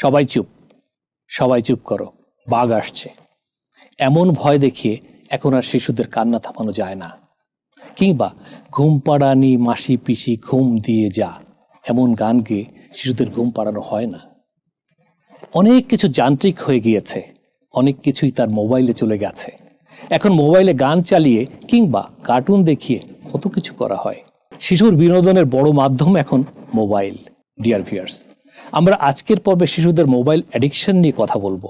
সবাই চুপ, সবাই চুপ করো, বাঘ আসছে, এমন ভয় দেখিয়ে এখন আর শিশুদের কান্না থামানো যায় না। কিংবা ঘুম পাড়ানি মাসি পিসি ঘুম দিয়ে যা, এমন গান গেয়ে শিশুদের ঘুম পাড়ানো হয় না। অনেক কিছু যান্ত্রিক হয়ে গিয়েছে, অনেক কিছুই তার মোবাইলে চলে গেছে। এখন মোবাইলে গান চালিয়ে কিংবা কার্টুন দেখিয়ে কত কিছু করা হয়। শিশুর বিনোদনের বড় মাধ্যম এখন মোবাইল। ডিয়ার ভিউয়ার্স, আমরা আজকের পর্বে শিশুদের মোবাইল অ্যাডিকশন নিয়ে কথা বলবো।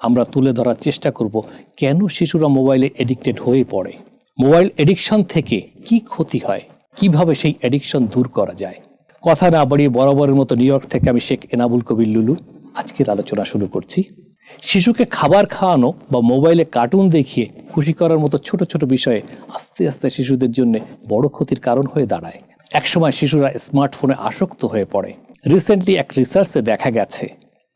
আমরা তুলে ধরার চেষ্টা করব কেন শিশুরা মোবাইলে এডিক্টেড হয়ে পড়ে, মোবাইল এডিকশন থেকে কি ক্ষতি হয়, কিভাবে সেই এডিকশন দূর করা যায়। কথা না বাড়িয়ে বরাবরের মতো নিউ ইয়র্ক থেকে আমি শেখ এনাবুল কবির লুলু আজকের আলোচনা শুরু করছি। শিশুকে খাবার খাওয়ানো বা মোবাইলে কার্টুন দেখিয়ে খুশি করার মতো ছোট ছোট বিষয়ে আস্তে আস্তে শিশুদের জন্য বড় ক্ষতির কারণ হয়ে দাঁড়ায়। একসময় শিশুরা স্মার্টফোনে আসক্ত হয়ে পড়ে। রিসেন্টলি এক রিসার্চে দেখা গেছে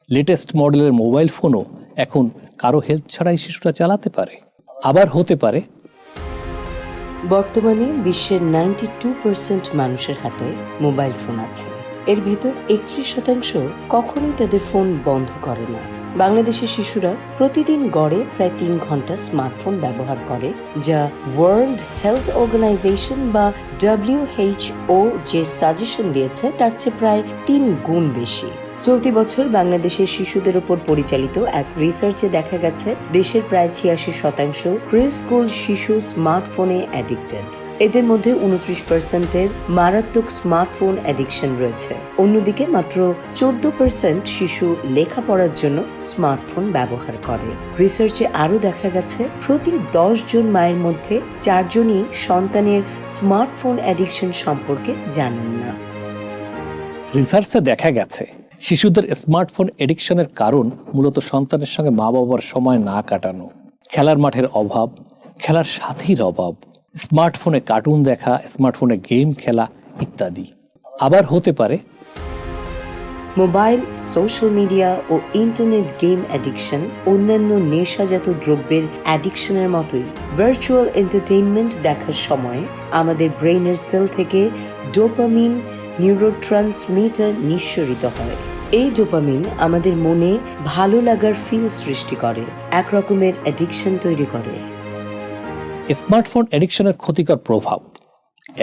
লেটেস্ট মডেলের মোবাইল ফোনও এখন কারো হেল্প ছাড়াই শিশুরা চালাতে পারে। আবার হতে পারে বর্তমানে বিশ্বের 92% মানুষের হাতে মোবাইল ফোন আছে। এর ভেতর 31% কখনোই তাদের ফোন বন্ধ করে না। বাংলাদেশের শিশুরা প্রতিদিন গড়ে প্রায় 3 ঘন্টা স্মার্টফোন ব্যবহার করে, যা ওয়ার্ল্ড হেলথ অর্গানাইজেশন বা WHO যে সাজেশন দিয়েছে তার চেয়ে প্রায় 3 গুণ বেশি। চলতি বছর বাংলাদেশের শিশুদের উপর পরিচালিত এক রিসার্চে দেখা গেছে দেশের প্রায় 86% প্রি স্কুল শিশু স্মার্টফোনে অ্যাডিক্টেড। এদের মধ্যে 29%-এর মারাত্মক স্মার্টফোন অ্যাডিকশন রয়েছে। অন্যদিকে মাত্র 14% শিশু লেখাপড়ার জন্য স্মার্টফোন ব্যবহার করে। রিসার্চে আরও দেখা গেছে প্রতি 10 জন মায়ের মধ্যে 4 জনই সন্তানের স্মার্টফোন অ্যাডিকশন সম্পর্কে জানেন না। রিসার্চে দেখা গেছে শিশুদের স্মার্টফোন এডিকশনের কারণ মূলত সন্তানের সঙ্গে মা বাবার সময় না কাটানো, খেলার মাঠের অভাব, খেলার সাথীর অভাব, স্মার্টফোনে কার্টুন দেখা, স্মার্টফোনে গেম খেলা ইত্যাদি। আবার হতে পারে মোবাইল, সোশ্যাল মিডিয়া ও ইন্টারনেট গেম অ্যাডিকশন অন্যান্য নেশাজাত দ্রব্যের অ্যাডিকশনের মতোই ভার্চুয়াল এন্টারটেইনমেন্ট দেখার সময় আমাদের ব্রেইনের সেল থেকে ডোপামিন নিউরোট্রান্সমিটার নিঃসরিত হয়। এই ডোপামিন আমাদের মনে ভালো লাগার ফিল সৃষ্টি করে, এক রকমের অ্যাডিকশন তৈরি করে। স্মার্টফোন এডিকশনের ক্ষতিকর প্রভাব।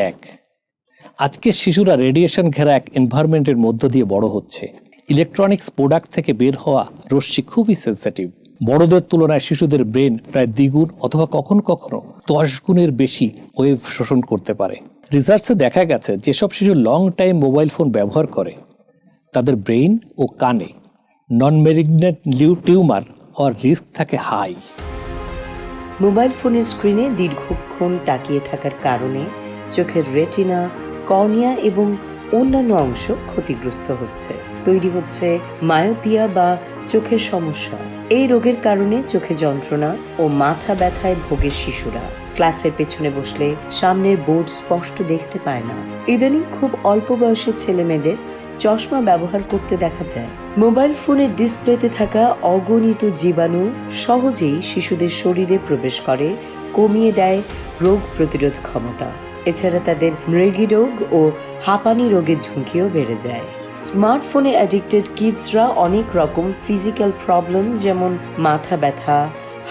1, আজকে শিশুরা রেডিয়েশন ঘেরা এক এনভায়রনমেন্টের মধ্য দিয়ে বড় হচ্ছে। ইলেকট্রনিক্স প্রোডাক্ট থেকে বের হওয়া রশ্মি খুবই সেন্সিটিভ। বড়দের তুলনায় শিশুদের ব্রেন প্রায় দ্বিগুণ অথবা কখনো কখনো 10 গুণের বেশি ওয়েভ শোষণ করতে পারে। রিসার্চে দেখা গেছে যেসব শিশু লং টাইম মোবাইল ফোন ব্যবহার করে তাদের ব্রেইন ও কানে নন মেলিগন্যান্ট টিউমার হওয়ার রিস্ক থাকে হাই। মোবাইল ফোনের স্ক্রিনে দীর্ঘক্ষণ তাকিয়ে থাকার কারণে চোখের রেটিনা, কর্নিয়া এবং অন্যান্য অংশ ক্ষতিগ্রস্ত হচ্ছে। তৈরি হচ্ছে মায়োপিয়া বা চোখের সমস্যা। এই রোগের কারণে চোখে যন্ত্রণা ও মাথা ব্যথায় ভোগে শিশুরা। ক্লাসের পেছনে বসলে সামনের বোর্ড স্পষ্ট দেখতে পায় না। ইদানিং খুব অল্প বয়সের ছেলে মেয়েদের চশমা ব্যবহার করতে দেখা যায়। মোবাইল ফোনের ডিসপ্লেতে থাকা অগণিত জীবাণু সহজেই শিশুদের শরীরে প্রবেশ করে, কমিয়ে দেয় রোগ প্রতিরোধ ক্ষমতা। এছাড়া তাদের মৃগীরোগ ও হাঁপানি রোগের ঝুঁকিও বেড়ে যায়। স্মার্টফোনে অ্যাডিক্টেড কিডসরা অনেক রকম ফিজিক্যাল প্রবলেম যেমন মাথা ব্যথা,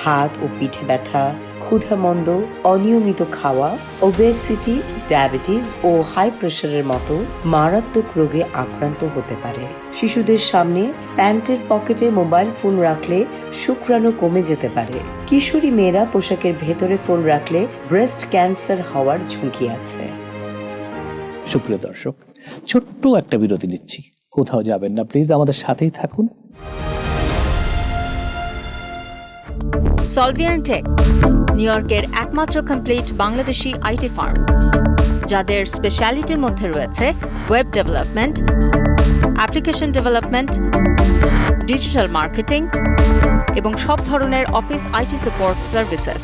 হাত ও পিঠে ব্যথা, ক্ষুধামন্দ, অনিয়মিত খাওয়া, ওবেসিটি, ডায়াবেটিস ও হাই প্রেশারের মতো মারাত্মক রোগে আক্রান্ত হতে পারে। শিশুদের সামনে প্যান্টের পকেটে মোবাইল ফোন রাখলে শুক্রাণু কমে যেতে পারে। কিশোরী মেয়েরা পোশাকের ভেতরে ফোন রাখলে ব্রেস্ট ক্যান্সার হওয়ার ঝুঁকি আছে। সুপ্রিয় দর্শক, ছোট্ট একটা বিরতি নিচ্ছি, কোথাও যাবেন না প্লিজ, আমাদের সাথেই থাকুন। সলভিয়ান টেক নিউ ইয়র্কের একমাত্র কমপ্লিট বাংলাদেশি আইটি ফার্ম, যাদের স্পেশালিটির মধ্যে রয়েছে web development, application development, digital marketing এবং সব ধরনের office IT support services.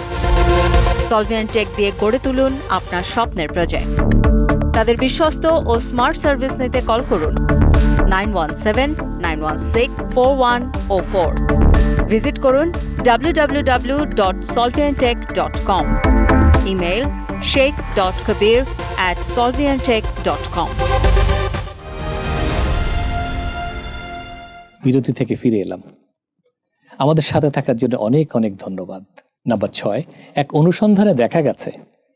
Solvian tech দিয়ে গড়ে তুলুন আপনার স্বপ্নের প্রজেক্ট। তাদের বিশ্বস্ত ও স্মার্ট সার্ভিস নিতে কল করুন 9179164104। ভিজিট করুন www.solviantech.com। Email sheikh.kabir@solviantech.com। বিরতি থেকে ফিরে এলাম। আমাদের সাথে থাকার জন্য অনেক অনেক ধন্যবাদ। নাম্বার 6, এক অনুসন্ধানে দেখা গেছে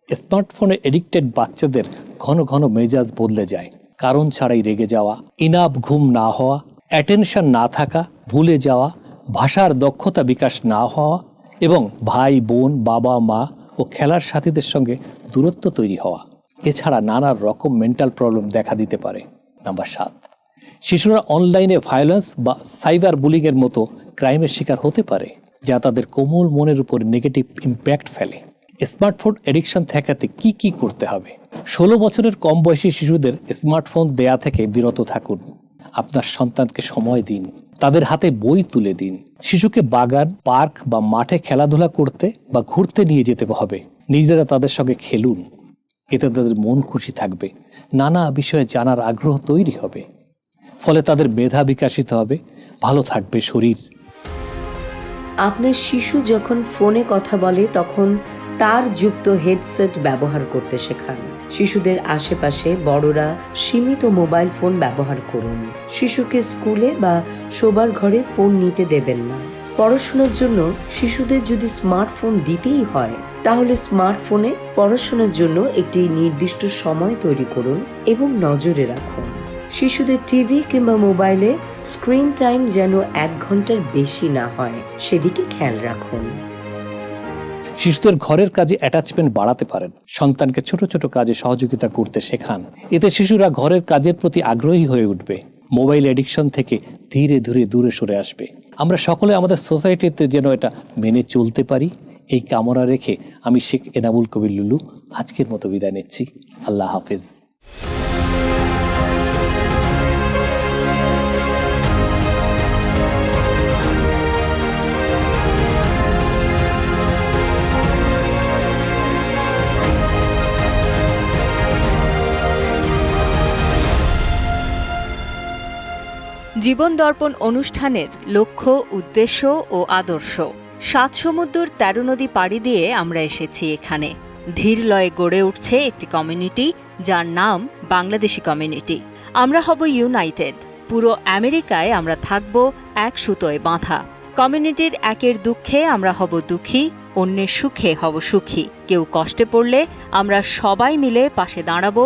স্মার্টফোনে এডিক্টেড বাচ্চাদের ঘন ঘন মেজাজ বদলে যায়। কারণ ছাড়াই রেগে যাওয়া, ইনাফ ঘুম না হওয়া, অ্যাটেনশন না থাকা, ভুলে যাওয়া, ভাষার দক্ষতা বিকাশ না হওয়া এবং ভাই বোন, বাবা মা ও খেলার সাথীদের সঙ্গে দূরত্ব তৈরি হওয়া। এছাড়া নানা রকম মেন্টাল প্রবলেম দেখা দিতে পারে। নাম্বার 7, শিশুরা অনলাইনে ভায়োলেন্স বা সাইবার বুলিংয়ের মতো ক্রাইমের শিকার হতে পারে, যা তাদের কোমল মনের উপর নেগেটিভ ইম্প্যাক্ট ফেলে। স্মার্টফোন এডিকশন ঠেকাতে কি কি করতে হবে? 16 বছরের কম বয়সী শিশুদের স্মার্টফোন দেয়া থেকে বিরত থাকুন। আপনার সন্তানকে সময় দিন, তাদের হাতে বই তুলে দিন। শিশুকে বাগান, পার্ক বা মাঠে খেলাধুলা করতে বা ঘুরতে নিয়ে যেতে হবে। নিজেরা তাদের সঙ্গে খেলুন, এতে তাদের মন খুশি থাকবে, নানা বিষয়ে জানার আগ্রহ তৈরি হবে, ফলে তাদের মেধা বিকাশিত হবে, ভালো থাকবে শরীর। আপনার শিশু যখন ফোনে কথা বলে তখন তার যুক্ত হেডসেট ব্যবহার করতে শেখান। শিশুদের আশেপাশে বড়রা সীমিত মোবাইল ফোন ব্যবহার করুন। শিশুকে স্কুলে বা শোবার ঘরে ফোন নিতে দেবেন না। পড়াশোনার জন্য শিশুদের যদি স্মার্টফোন দিতেই হয়, তাহলে স্মার্টফোনে পড়াশোনার জন্য একটি নির্দিষ্ট সময় তৈরি করুন এবং নজরে রাখুন। শিশুদের টিভি কিংবা মোবাইলে স্ক্রিন টাইম যেন 1 ঘন্টার বেশি না হয়, সেদিকে খেয়াল রাখুন। শিশুদের ঘরের কাজে অ্যাটাচমেন্ট বাড়াতে পারেন। সন্তানকে ছোট ছোট কাজে সহযোগিতা করতে শেখান। এতে শিশুরা ঘরের কাজের প্রতি আগ্রহী হয়ে উঠবে, মোবাইল এডিকশন থেকে ধীরে ধীরে দূরে সরে আসবে। আমরা সকলে আমাদের সোসাইটিতে যেন এটা মেনে চলতে পারি, এই কামনা রেখে আমি শেখ এনামুল কবির লুলু আজকের মতো বিদায় নিচ্ছি। আল্লাহ হাফেজ। জীবন দর্পণ অনুষ্ঠানের লক্ষ্য, উদ্দেশ্য ও আদর্শ। 7 সমুদ্র 13 নদী পাড়ি দিয়ে আমরা এসেছি এখানে। ধীর লয়ে গড়ে উঠছে একটি কমিউনিটি, যার নাম বাংলাদেশি কমিউনিটি। আমরা হব ইউনাইটেড। পুরো আমেরিকায় আমরা থাকব এক সুতোয় বাঁধা। কমিউনিটির একের দুঃখে আমরা হব দুঃখী, অন্যের সুখে হব সুখী। কেউ কষ্টে পড়লে আমরা সবাই মিলে পাশে দাঁড়াবো,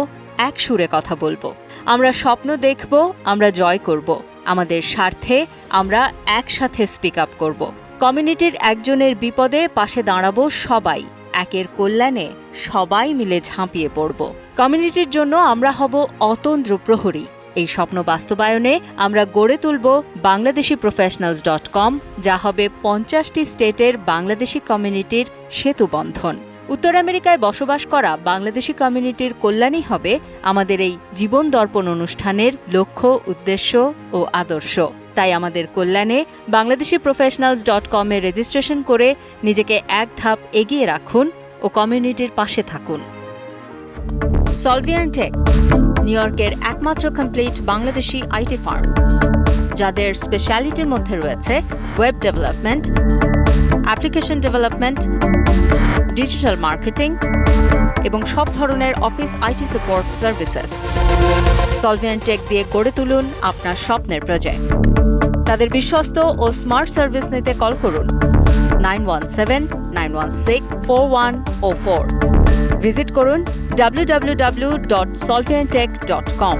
এক সুরে কথা বলবো। আমরা স্বপ্ন দেখব, আমরা জয় করব। আমাদের স্বার্থে আমরা একসাথে স্পিক আপ করব। কমিউনিটির একজনের বিপদে পাশে দাঁড়াবো সবাই। একের কল্যাণে সবাই মিলে ঝাঁপিয়ে পড়ব। কমিউনিটির জন্য আমরা হব অতন্দ্র প্রহরী। এই স্বপ্ন বাস্তবায়নে আমরা গড়ে তুলব bangladeshiprofessionals.com, যা হবে 50টি স্টেটের বাংলাদেশি কমিউনিটির সেতুবন্ধন। উত্তর আমেরিকায় বসবাস করা বাংলাদেশি কমিউনিটির কল্যাণই হবে আমাদের এই জীবন দর্পণ অনুষ্ঠানের লক্ষ্য, উদ্দেশ্য ও আদর্শ। তাই আমাদের কল্যাণে bangladeshiprofessionals.com এ রেজিস্ট্রেশন করে নিজেকে এক ধাপ এগিয়ে রাখুন ও কমিউনিটির পাশে থাকুন। সলভিয়ান টেক, নিউ ইয়র্কের একমাত্র কমপ্লিট বাংলাদেশি আইটি ফার্ম, যাদের স্পেশালিটির মধ্যে রয়েছে web development, application development, digital marketing এবং সব ধরনের office IT support services. Solvian tech দিয়ে গড়ে তুলুন আপনার স্বপ্নের প্রজেক্ট। তাদের বিশ্বস্ত ও স্মার্ট সার্ভিস নিতে কল করুন 9179164104। ভিজিট করুন www.solviantech.com।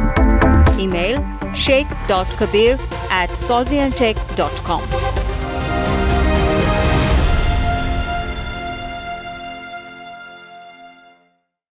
Email sheikh.kabir@solviantech.com।